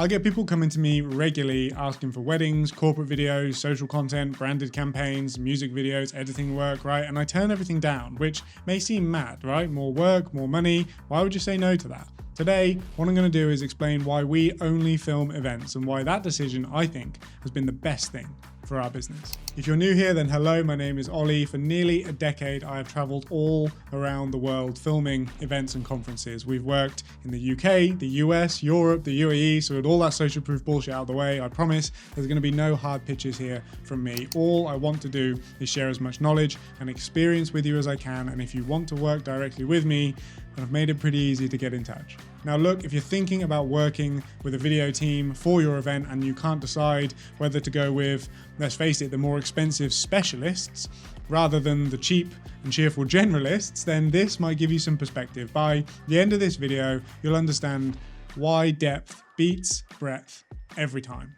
I get people coming to me regularly asking for weddings, corporate videos, social content, branded campaigns, music videos, editing work, right? And I turn everything down, which may seem mad, right? More work, more money. Why would you say no to that? Today, what I'm going to do is explain why we only film events and why that decision, I think, has been the best thing for our business. If you're new here, then hello, my name is Ollie. For nearly a decade, I have traveled all around the world filming events and conferences. We've worked in the UK, the US, Europe, the UAE, so with all that social proof bullshit out of the way, I promise there's going to be no hard pitches here from me. All I want to do is share as much knowledge and experience with you as I can, and if you want to work directly with me, I've made it pretty easy to get in touch. Now look, if you're thinking about working with a video team for your event and you can't decide whether to go with, let's face it, the more expensive specialists rather than the cheap and cheerful generalists, then this might give you some perspective. By the end of this video, you'll understand why depth beats breadth every time.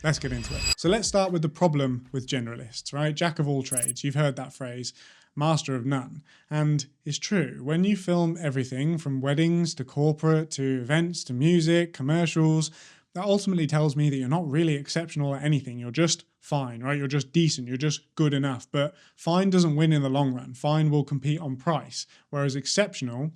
Let's get into it. So let's start with the problem with generalists, right? Jack of all trades, you've heard that phrase. Master of none. And it's true, when you film everything from weddings to corporate to events to music, commercials, that ultimately tells me that you're not really exceptional at anything. You're just fine, right? You're just decent. You're just good enough. But fine doesn't win in the long run. Fine will compete on price, whereas exceptional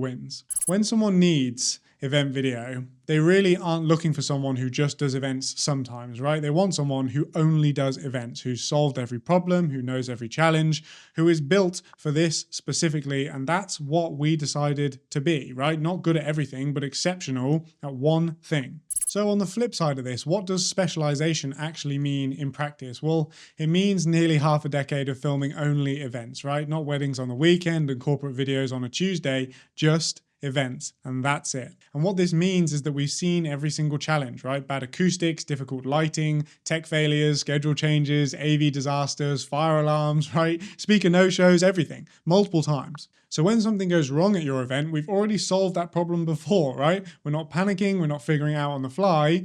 wins. When someone needs event video, they really aren't looking for someone who just does events sometimes, right? They want someone who only does events, who's solved every problem, who knows every challenge, who is built for this specifically. And that's what we decided to be, right? Not good at everything, but exceptional at one thing. So on the flip side of this, what does specialization actually mean in practice? Well, it means nearly half a decade of filming only events, right? Not weddings on the weekend and corporate videos on a Tuesday, just events, and that's it. And what this means is that we've seen every single challenge, right? Bad acoustics, difficult lighting, tech failures, schedule changes, AV disasters, fire alarms, right? Speaker no-shows, everything, multiple times. So when something goes wrong at your event, we've already solved that problem before, right? We're not panicking, we're not figuring out on the fly,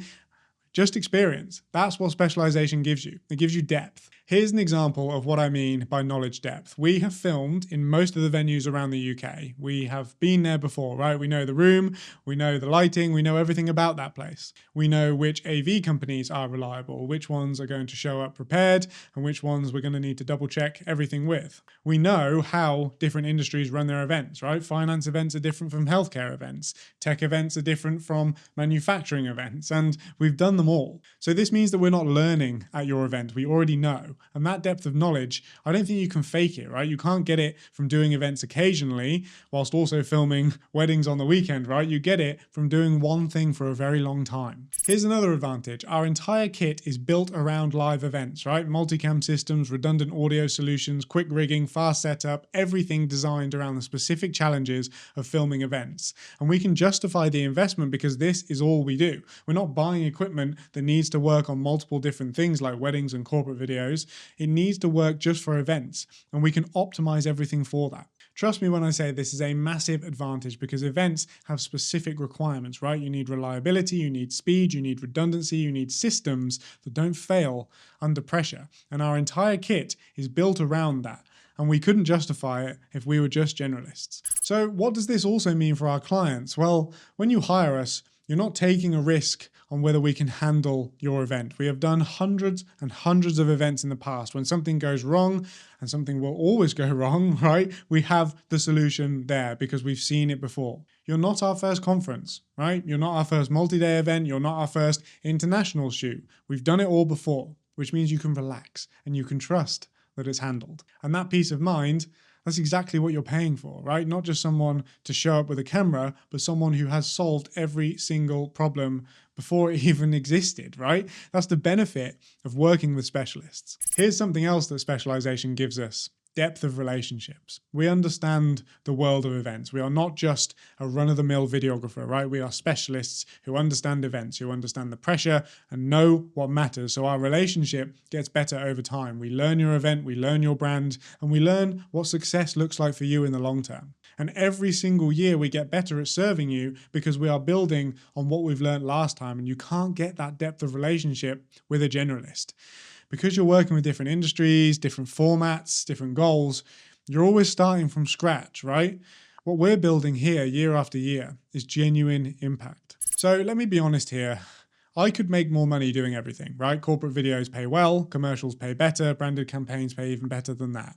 just experience. That's what specialization gives you. It gives you depth. Here's an example of what I mean by knowledge depth. We have filmed in most of the venues around the UK. We have been there before, right? We know the room, we know the lighting, we know everything about that place. We know which AV companies are reliable, which ones are going to show up prepared, and which ones we're going to need to double check everything with. We know how different industries run their events, right? Finance events are different from healthcare events. Tech events are different from manufacturing events, and we've done them all. So this means that we're not learning at your event. We already know. And that depth of knowledge, I don't think you can fake it, right? You can't get it from doing events occasionally whilst also filming weddings on the weekend, right? You get it from doing one thing for a very long time. Here's another advantage. Our entire kit is built around live events, right? Multicam systems, redundant audio solutions, quick rigging, fast setup, everything designed around the specific challenges of filming events. And we can justify the investment because this is all we do. We're not buying equipment that needs to work on multiple different things like weddings and corporate videos. It needs to work just for events, and we can optimize everything for that. Trust me when I say this is a massive advantage because events have specific requirements, right? You need reliability, you need speed, you need redundancy, you need systems that don't fail under pressure. And our entire kit is built around that. And we couldn't justify it if we were just generalists. So what does this also mean for our clients? Well, when you hire us, you're not taking a risk on whether we can handle your event. We have done hundreds and hundreds of events in the past. When something goes wrong, and something will always go wrong, right? We have the solution there because we've seen it before. You're not our first conference, right? You're not our first multi-day event. You're not our first international shoot. We've done it all before, which means you can relax and you can trust that it's handled. And that peace of mind, that's exactly what you're paying for, right? Not just someone to show up with a camera, but someone who has solved every single problem before it even existed, right? That's the benefit of working with specialists. Here's something else that specialization gives us. Depth of relationships. We understand the world of events. We are not just a run-of-the-mill videographer, right? We are specialists who understand events, who understand the pressure and know what matters. So our relationship gets better over time. We learn your event, we learn your brand, and we learn what success looks like for you in the long term. And every single year we get better at serving you because we are building on what we've learned last time. And you can't get that depth of relationship with a generalist. Because you're working with different industries, different formats, different goals, you're always starting from scratch, right? What we're building here year after year is genuine impact. So let me be honest here. I could make more money doing everything, right? Corporate videos pay well, commercials pay better, branded campaigns pay even better than that.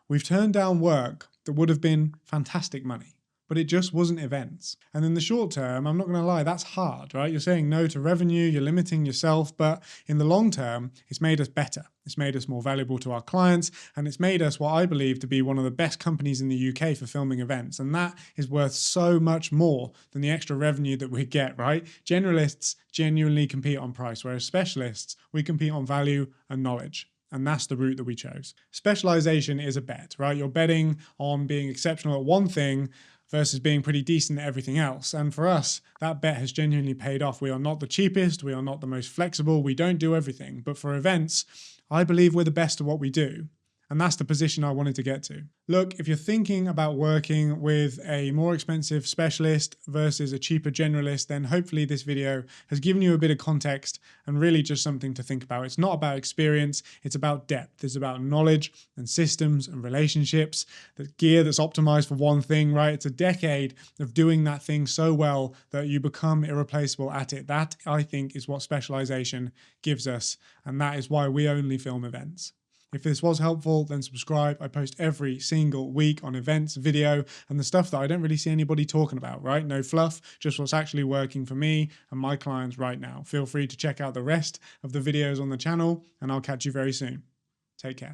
We've turned down work that would have been fantastic money, but it just wasn't events. And in the short term, I'm not going to lie, that's hard, right? You're saying no to revenue, you're limiting yourself, but in the long term, it's made us better. It's made us more valuable to our clients, and it's made us what I believe to be one of the best companies in the UK for filming events. And that is worth so much more than the extra revenue that we get, right? Generalists genuinely compete on price, whereas specialists, we compete on value and knowledge. And that's the route that we chose. Specialization is a bet, right? You're betting on being exceptional at one thing versus being pretty decent at everything else. And for us, that bet has genuinely paid off. We are not the cheapest, we are not the most flexible, we don't do everything. But for events, I believe we're the best at what we do. And that's the position I wanted to get to. Look, if you're thinking about working with a more expensive specialist versus a cheaper generalist, then hopefully this video has given you a bit of context and really just something to think about. It's not about experience, it's about depth. It's about knowledge and systems and relationships, the gear that's optimized for one thing, right? It's a decade of doing that thing so well that you become irreplaceable at it. That, I think, is what specialization gives us. And that is why we only film events. If this was helpful, then subscribe. I post every single week on events, video, and the stuff that I don't really see anybody talking about, right? No fluff, just what's actually working for me and my clients right now. Feel free to check out the rest of the videos on the channel, and I'll catch you very soon. Take care.